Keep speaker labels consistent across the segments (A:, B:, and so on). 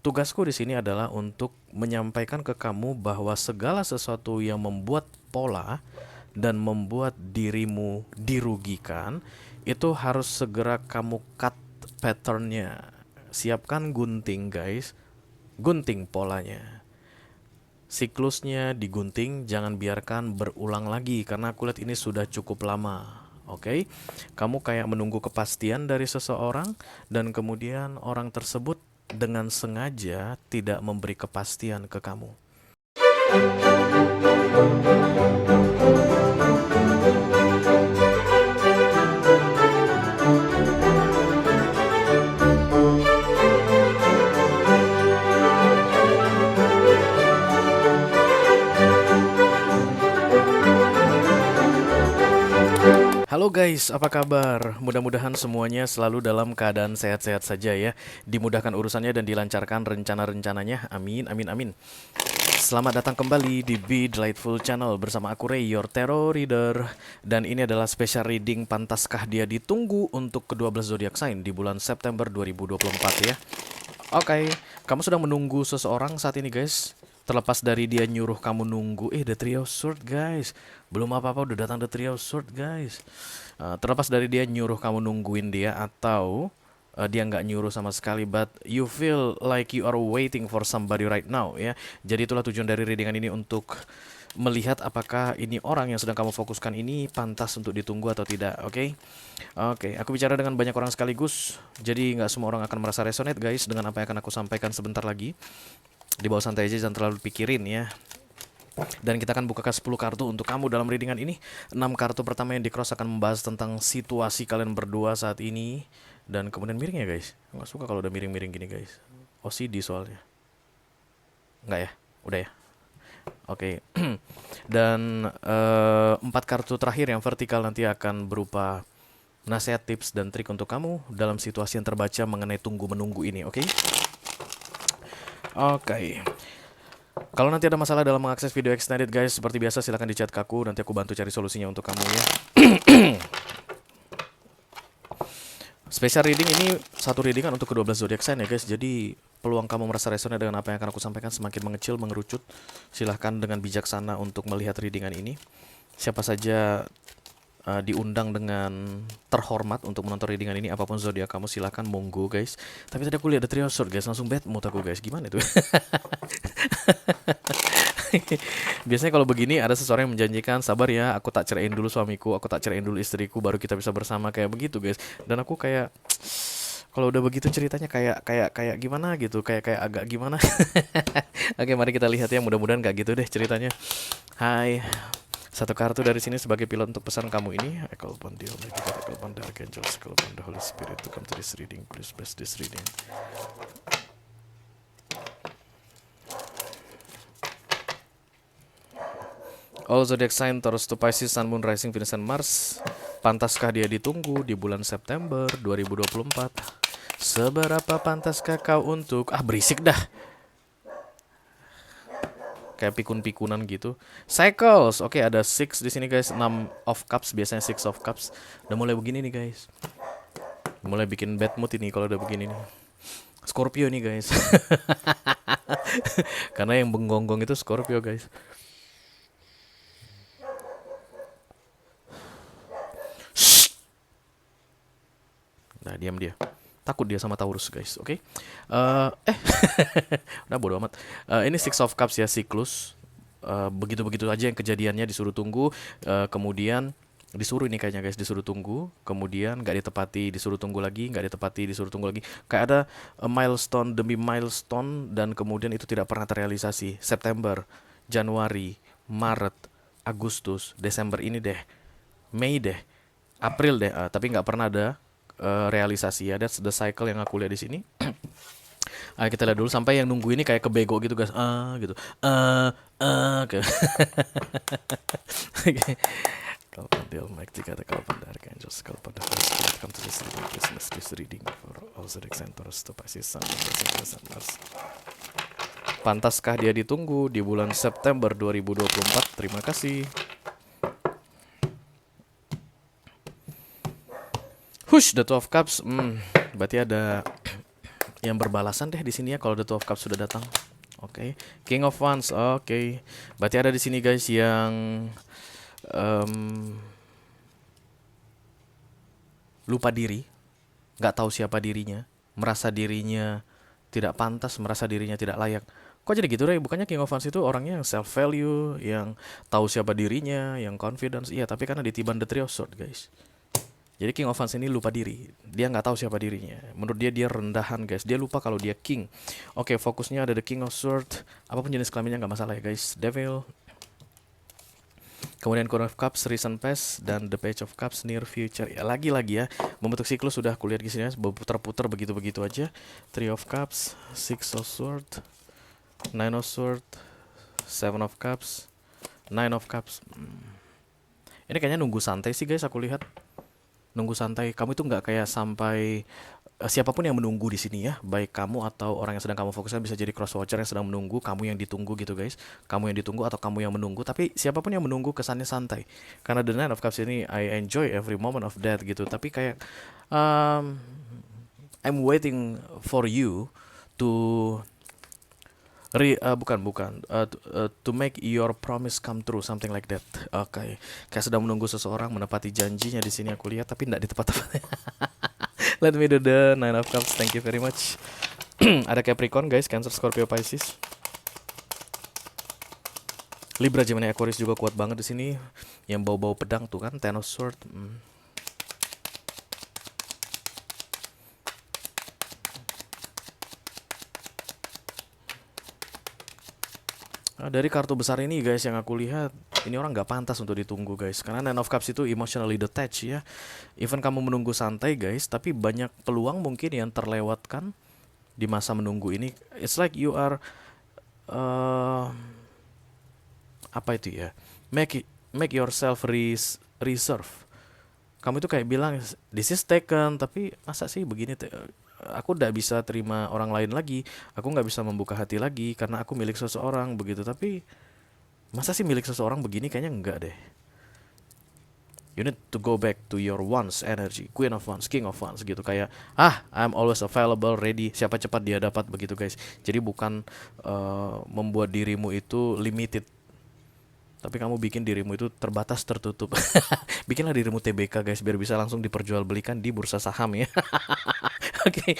A: Tugasku di sini adalah untuk menyampaikan ke kamu bahwa segala sesuatu yang membuat pola dan membuat dirimu dirugikan itu harus segera kamu cut patternnya. Siapkan gunting guys, gunting polanya. Siklusnya digunting, jangan biarkan berulang lagi karena aku lihat ini sudah cukup lama. Oke, kamu kayak menunggu kepastian dari seseorang dan kemudian orang tersebut dengan sengaja tidak memberi kepastian ke kamu. Halo guys, apa kabar? Mudah-mudahan semuanya selalu dalam keadaan sehat-sehat saja ya. Dimudahkan urusannya dan dilancarkan rencana-rencananya. Amin, amin, amin. Selamat datang kembali di Be Delightful Channel bersama aku Ray, your tarot reader. Dan ini adalah special reading Pantaskah Dia Ditunggu untuk ke-12 zodiak sign di bulan September 2024 ya. Oke, kamu sedang menunggu seseorang saat ini guys. Terlepas dari dia nyuruh kamu nunggu, the Three of Swords guys. Belum apa-apa udah datang the Three of Swords guys. Terlepas dari dia nyuruh kamu nungguin dia atau dia nggak nyuruh sama sekali, but you feel like you are waiting for somebody right now ya. Jadi itulah tujuan dari readingan ini, untuk melihat apakah ini orang yang sedang kamu fokuskan ini pantas untuk ditunggu atau tidak. Oke, aku bicara dengan banyak orang sekaligus, jadi nggak semua orang akan merasa resonate guys dengan apa yang akan aku sampaikan sebentar lagi. Di bawah santai aja, jangan terlalu pikirin ya. Dan kita akan bukakan 10 kartu untuk kamu dalam readingan ini. 6 kartu pertama yang di cross akan membahas tentang situasi kalian berdua saat ini. Dan kemudian miring ya guys. Nggak suka kalau udah miring-miring gini guys. OCD soalnya. Nggak ya? Udah ya? Oke. Dan 4 kartu terakhir yang vertikal nanti akan berupa nasihat, tips, dan trik untuk kamu dalam situasi yang terbaca mengenai tunggu-menunggu ini, oke? Oke. Kalau nanti ada masalah dalam mengakses video extended guys, seperti biasa silahkan di chat ke aku, nanti aku bantu cari solusinya untuk kamu ya. Special reading ini satu readingan untuk ke-12 zodiak sign ya guys. Jadi peluang kamu merasa resonate dengan apa yang akan aku sampaikan semakin mengecil, mengerucut. Silahkan dengan bijaksana untuk melihat readingan ini. Siapa saja diundang dengan terhormat untuk menonton readingan ini, apapun zodiak kamu silahkan monggo guys. Tapi tadi aku lihat ada Three of Swords guys, langsung bad mood aku guys. Gimana itu? Biasanya kalau begini ada seseorang yang menjanjikan, sabar ya, aku tak ceraiin dulu suamiku, aku tak ceraiin dulu istriku, baru kita bisa bersama, kayak begitu guys. Dan aku kayak, kalau udah begitu ceritanya kayak gimana gitu, kayak agak gimana. Oke, mari kita lihat ya, mudah-mudahan gak gitu deh ceritanya. Hai. Satu kartu dari sini sebagai pilot untuk pesan kamu ini. I call upon the Almighty God, I call upon the Archangels, I call upon the Holy Spirit to come to this reading. Please bless this reading. All zodiac sign Taurus to Pisces, Sun, Moon, Rising, Venus, and Mars. Pantaskah dia ditunggu di bulan September 2024? Seberapa pantaskah kau untuk... berisik dah. Kayak pikun-pikunan gitu. Cycles. Oke, ada 6 di sini guys. 6 of cups, biasanya 6 of cups. Udah mulai begini nih guys. Mulai bikin bad mood ini kalau udah begini nih. Scorpio nih guys. Karena yang menggonggong itu Scorpio guys. Shh. Nah, diam dia. Takut dia sama Taurus guys, oke? Udah bodo amat. Ini Six of Cups ya, siklus. Begitu-begitu aja yang kejadiannya, disuruh tunggu. Kemudian disuruh ini kayaknya guys, disuruh tunggu. Kemudian gak ditepati, disuruh tunggu lagi. Gak ditepati, disuruh tunggu lagi. Kayak ada milestone demi milestone. Dan kemudian itu tidak pernah terrealisasi. September, Januari, Maret, Agustus, Desember ini deh, Mei deh, April deh. Tapi gak pernah ada realisasi ya. That's the cycle yang aku lihat di sini. Ayo kita lihat dulu sampai yang nunggu ini kayak kebego gitu guys. Gitu. Kayak. Oke. Call upon the Almighty God, call upon the Archangels, call upon the Holy Spirit, come to this reading, please bless this reading for all zodiac signs Taurus to Pisces, Sun, Venus, and Mars. Pantaskah dia ditunggu di bulan September 2024? Terima kasih. Hush, the Two of Cups. Berarti ada yang berbalasan deh di sini ya kalau the Two of Cups sudah datang. Oke, King of Wands. Oke, berarti ada di sini guys yang em, lupa diri, nggak tahu siapa dirinya, merasa dirinya tidak pantas, merasa dirinya tidak layak. Kok jadi gitu deh? Bukannya King of Wands itu orangnya yang self value, yang tahu siapa dirinya, yang confidence. Iya, tapi karena ditiban the Three of Swords guys. Jadi King of Wands ini lupa diri. Dia nggak tahu siapa dirinya. Menurut dia rendahan guys. Dia lupa kalau dia king. Oke, fokusnya ada the King of Swords. Apapun jenis kelaminnya nggak masalah ya guys. Devil. Kemudian Queen of Cups, Recent Past, dan the Page of Cups, Near Future. Ya lagi-lagi ya. Membentuk siklus sudah kulihat di sini ya. Berputar-putar begitu-begitu aja. Three of Cups, Six of Swords, Nine of Swords, Seven of Cups, Nine of Cups. Ini kayaknya nunggu santai sih guys. Aku lihat. Nunggu santai. Kamu itu nggak kayak sampai siapapun yang menunggu di sini ya, baik kamu atau orang yang sedang kamu fokuskan, bisa jadi cross watcher yang sedang menunggu, kamu yang ditunggu gitu guys, kamu yang ditunggu atau kamu yang menunggu, tapi siapapun yang menunggu kesannya santai. Karena the Nine of Cups ini I enjoy every moment of that gitu, tapi kayak um, I'm waiting for you to to make your promise come true, something like that. Oke, kayak sedang menunggu seseorang menepati janjinya di sini aku lihat, tapi tidak di tempat-tempatnya. Let me do the Nine of Cups. Thank you very much. Ada Capricorn guys, Cancer, Scorpio, Pisces. Libra, Gemini, Aquarius juga kuat banget di sini. Yang bau-bau pedang tuh kan, Ten of Swords. Nah, dari kartu besar ini guys yang aku lihat, ini orang nggak pantas untuk ditunggu guys. Karena Nine of Cups itu emotionally detached ya. Even kamu menunggu santai guys, tapi banyak peluang mungkin yang terlewatkan di masa menunggu ini. It's like you are apa itu ya? Make yourself reserve. Kamu itu kayak bilang this is taken, tapi masa sih begini? Aku tidak bisa terima orang lain lagi, aku nggak bisa membuka hati lagi karena aku milik seseorang begitu. Tapi masa sih milik seseorang begini? Kayaknya enggak deh. You need to go back to your wands energy, Queen of Wands, King of Wands gitu, kayak I'm always available, ready, siapa cepat dia dapat begitu guys. Jadi bukan membuat dirimu itu limited, tapi kamu bikin dirimu itu terbatas, tertutup. Bikinlah dirimu TBK guys, biar bisa langsung diperjualbelikan di bursa saham ya. Oke.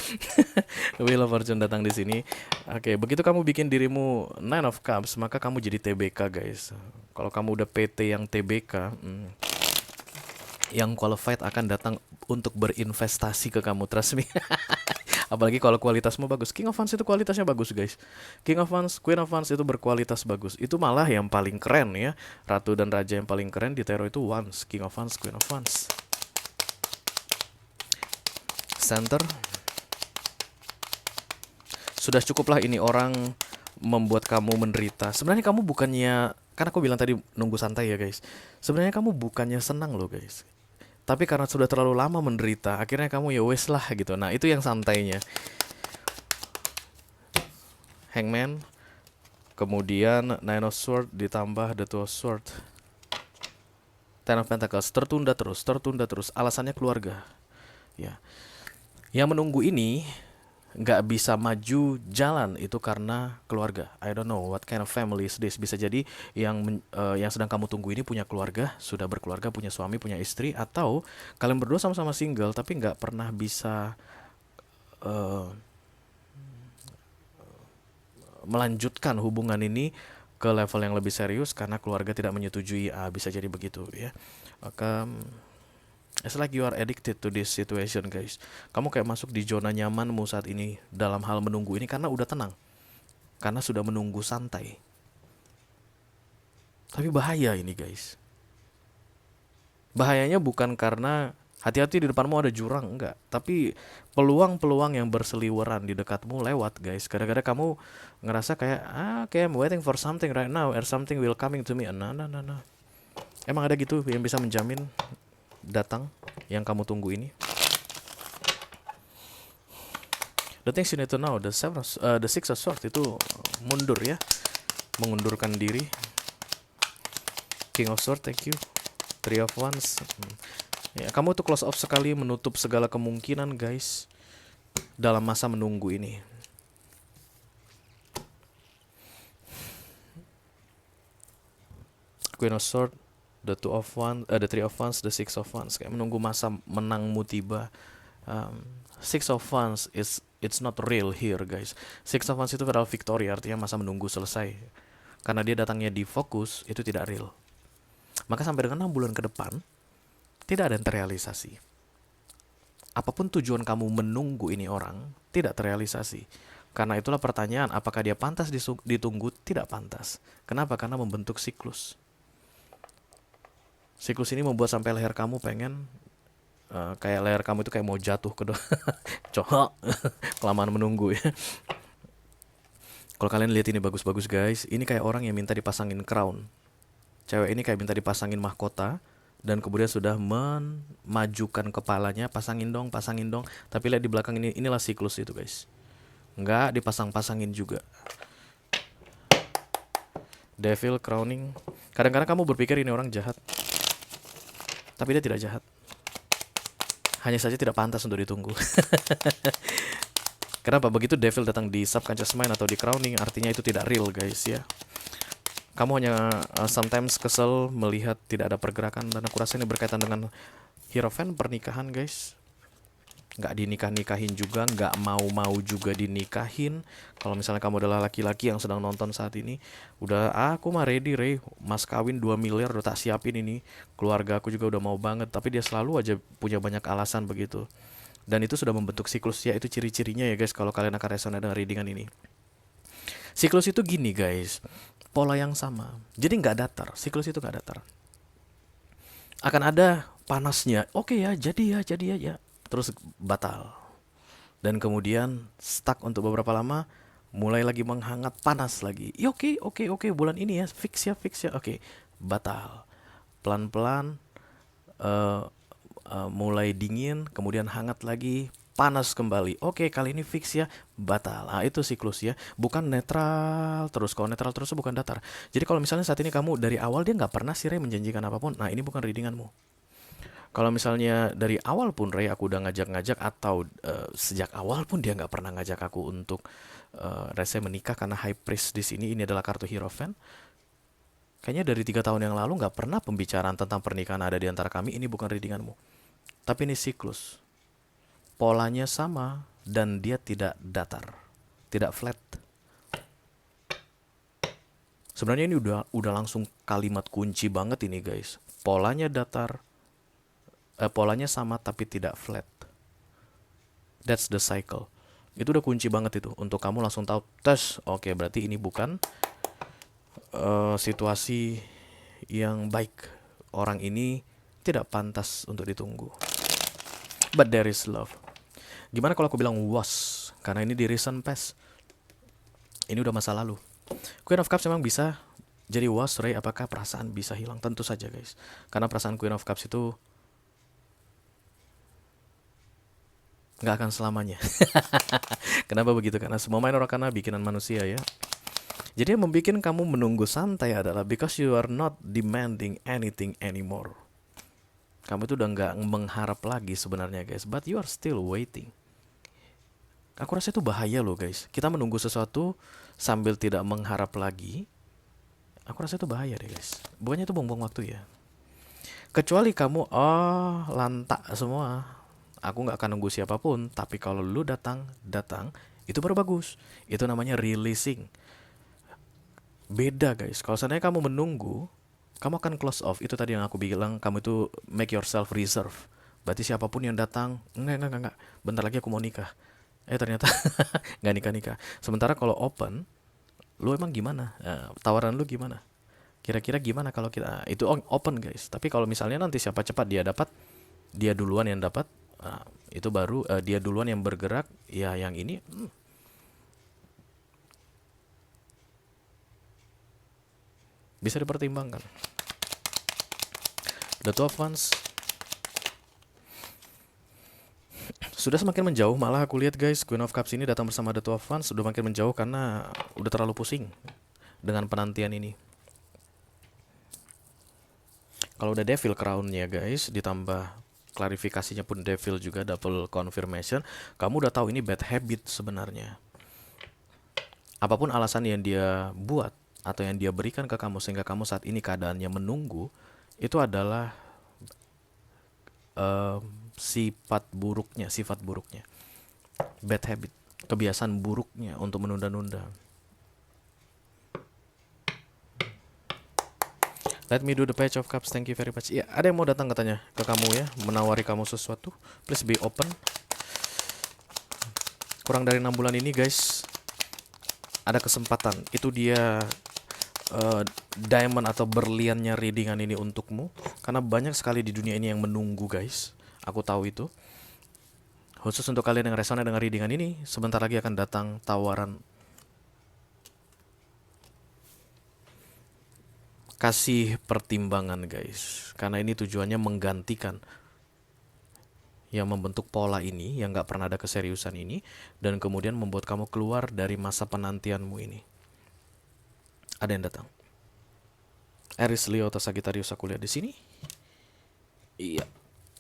A: Wheel of Fortune datang di sini. Oke, begitu kamu bikin dirimu Nine of Cups, maka kamu jadi TBK guys. Kalau kamu udah PT yang TBK, yang qualified akan datang untuk berinvestasi ke kamu, trust me. Apalagi kalau kualitasmu bagus. King of Wands itu kualitasnya bagus guys. King of Wands, Queen of Wands itu berkualitas bagus. Itu malah yang paling keren ya. Ratu dan raja yang paling keren di tarot itu Wands, King of Wands, Queen of Wands. Center. Sudah cukuplah ini orang membuat kamu menderita. Sebenarnya kamu bukannya, kan aku bilang tadi nunggu santai ya guys. Sebenarnya kamu bukannya senang loh guys. Tapi karena sudah terlalu lama menderita, akhirnya kamu ya wes lah gitu. Nah itu yang santainya. Hangman. Kemudian Nine of Swords ditambah the Two of Swords. Ten of Pentacles. Tertunda terus. Alasannya keluarga. Ya. Yang menunggu ini nggak bisa maju jalan itu karena keluarga. I don't know what kind of family is this. Bisa jadi yang sedang kamu tunggu ini punya keluarga, sudah berkeluarga, punya suami, punya istri, atau kalian berdua sama-sama single tapi nggak pernah bisa melanjutkan hubungan ini ke level yang lebih serius karena keluarga tidak menyetujui. Bisa jadi begitu ya. Maka it's like you are addicted to this situation guys. Kamu kayak masuk di zona nyamanmu saat ini dalam hal menunggu ini karena udah tenang, karena sudah menunggu santai. Tapi bahaya ini guys. Bahayanya bukan karena hati-hati di depanmu ada jurang, enggak. Tapi peluang-peluang yang berseliweran di dekatmu lewat guys. Kadang-kadang kamu ngerasa kayak okay, I'm waiting for something right now, or something will coming to me. Nah. Emang ada gitu yang bisa menjamin datang yang kamu tunggu ini? The things you need to know, the Six of Swords itu mundur ya, mengundurkan diri. King of Swords, thank you. Three of Wands. Ya, kamu tuh close off sekali, menutup segala kemungkinan guys. dalam masa menunggu ini. Queen of Swords, the Two of Wands, the Three of Wands, the Six of Wands. Kayak menunggu masa menangmu tiba. Six of Wands it's not real here, guys. Six of Wands itu adalah victory, artinya masa menunggu selesai. Karena dia datangnya di fokus, itu tidak real. Maka sampai dengan 6 bulan ke depan, tidak ada yang terrealisasi. Apapun tujuan kamu menunggu ini orang, tidak terrealisasi. Karena itulah pertanyaan, apakah dia pantas ditunggu? Tidak pantas. Kenapa? Karena membentuk siklus. Siklus ini membuat sampai leher kamu pengen kayak leher kamu itu kayak mau jatuh ke cohok. Kelamaan menunggu ya. Kalau kalian lihat ini bagus-bagus guys, ini kayak orang yang minta dipasangin crown. Cewek ini kayak minta dipasangin mahkota dan kemudian sudah memajukan kepalanya, pasangin dong. Tapi lihat di belakang ini, inilah siklus itu guys. Nggak dipasang-pasangin juga. Devil crowning. Kadang-kadang kamu berpikir ini orang jahat, tapi dia tidak jahat. Hanya saja tidak pantas untuk ditunggu. Kenapa? Begitu devil datang di subconscious mind atau di crowning, artinya itu tidak real guys ya. Kamu hanya sometimes kesel melihat tidak ada pergerakan. Dan aku rasa ini berkaitan dengan Hierophant, pernikahan guys. Nggak dinikah-nikahin juga, nggak mau juga dinikahin. Kalau misalnya kamu adalah laki-laki yang sedang nonton saat ini, udah aku mah ready mas kawin 2 miliar udah tak siapin ini, keluarga aku juga udah mau banget. Tapi dia selalu aja punya banyak alasan begitu. Dan itu sudah membentuk siklus ya, itu ciri-cirinya ya guys kalau kalian akan resonate dengan readingan ini. Siklus itu gini guys, pola yang sama. Jadi nggak datar, siklus itu nggak datar. Akan ada panasnya, oke ya, jadi ya. Terus batal. Dan kemudian stuck untuk beberapa lama, mulai lagi menghangat, panas lagi. Ya oke, bulan ini ya, fix ya. Oke, batal. Pelan-pelan mulai dingin, kemudian hangat lagi, panas kembali. Oke, kali ini fix ya, batal. Nah, itu siklus ya. Bukan netral terus. Kalau netral terus bukan datar. Jadi kalau misalnya saat ini kamu dari awal dia nggak pernah sih menjanjikan apapun, nah ini bukan readinganmu. Kalau misalnya dari awal pun aku udah ngajak-ngajak, atau sejak awal pun dia nggak pernah ngajak aku untuk menikah, karena High Priest di sini ini adalah kartu Hierophant. Kayaknya dari 3 tahun yang lalu nggak pernah pembicaraan tentang pernikahan ada di antara kami. Ini bukan readinganmu. Tapi ini siklus. Polanya sama dan dia tidak datar, tidak flat. Sebenarnya ini udah langsung kalimat kunci banget ini guys. Polanya datar. Polanya sama tapi tidak flat. That's the cycle. Itu udah kunci banget itu untuk kamu langsung tahu tes. Oke, berarti ini bukan situasi yang baik. Orang ini tidak pantas untuk ditunggu. But there is love. Gimana kalau aku bilang was? Karena ini di recent past. Ini udah masa lalu. Queen of Cups memang bisa jadi was, apakah perasaan bisa hilang? Tentu saja guys. Karena perasaan Queen of Cups itu nggak akan selamanya. Kenapa begitu? Karena semua minor arcana bikinan manusia ya. Jadi yang membuat kamu menunggu santai adalah because you are not demanding anything anymore. Kamu itu udah nggak mengharap lagi sebenarnya guys, but you are still waiting. Aku rasa itu bahaya loh guys. Kita menunggu sesuatu sambil tidak mengharap lagi. Aku rasa itu bahaya deh guys. Bukannya itu buang-buang waktu ya. Kecuali kamu lantak semua. Aku nggak akan nunggu siapapun, tapi kalau lu datang, itu baru bagus. Itu namanya releasing. Beda guys. Kalau seandainya kamu menunggu, kamu akan close off. Itu tadi yang aku bilang, kamu itu make yourself reserve. Berarti siapapun yang datang, enggak. Bentar lagi aku mau nikah. Ternyata nggak nikah. Sementara kalau open, lu emang gimana? Tawaran lu gimana? Kira-kira gimana kalau kita itu open guys. Tapi kalau misalnya nanti siapa cepat dia dapat, dia duluan yang dapat. Itu baru dia duluan yang bergerak. Ya yang ini bisa dipertimbangkan. The Two of Wands sudah semakin menjauh. Malah aku lihat guys, Queen of Cups ini datang bersama The Two of Wands sudah makin menjauh karena udah terlalu pusing dengan penantian ini. Kalau udah Devil Crown-nya guys, ditambah klarifikasinya pun devil juga, double confirmation. Kamu udah tahu ini bad habit sebenarnya. Apapun alasan yang dia buat atau yang dia berikan ke kamu sehingga kamu saat ini keadaannya menunggu, itu adalah sifat buruknya, bad habit, kebiasaan buruknya untuk menunda-nunda. Let me do the page of cups, thank you very much. Ya, ada yang mau datang katanya ke kamu ya, menawari kamu sesuatu. Please be open. Kurang dari 6 bulan ini guys, ada kesempatan. Itu dia diamond atau berliannya readingan ini untukmu. Karena banyak sekali di dunia ini yang menunggu guys. Aku tahu itu. Khusus untuk kalian yang resonate dengan readingan ini, sebentar lagi akan datang tawaran. Kasih pertimbangan guys. Karena ini tujuannya menggantikan yang membentuk pola ini, yang gak pernah ada keseriusan ini, dan kemudian membuat kamu keluar dari masa penantianmu ini. Ada yang datang. Aries, Leo, atau Sagittarius aku lihat di sini. Iya,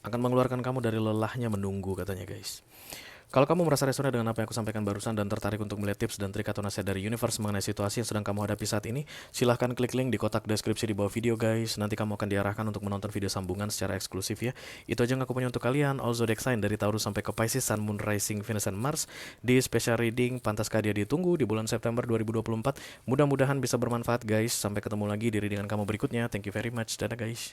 A: akan mengeluarkan kamu dari lelahnya menunggu katanya guys. Kalau kamu merasa resonate dengan apa yang aku sampaikan barusan dan tertarik untuk melihat tips dan trik atau nasihat dari universe mengenai situasi yang sedang kamu hadapi saat ini, silahkan klik link di kotak deskripsi di bawah video guys. Nanti kamu akan diarahkan untuk menonton video sambungan secara eksklusif ya. Itu aja yang aku punya untuk kalian. All zodiac sign dari Taurus sampai ke Pisces, Sun, Moon, Rising, Venus, dan Mars di special reading. Pantaskah dia ditunggu di bulan September 2024. Mudah-mudahan bisa bermanfaat guys. Sampai ketemu lagi di readingan kamu berikutnya. Thank you very much. Dadah guys.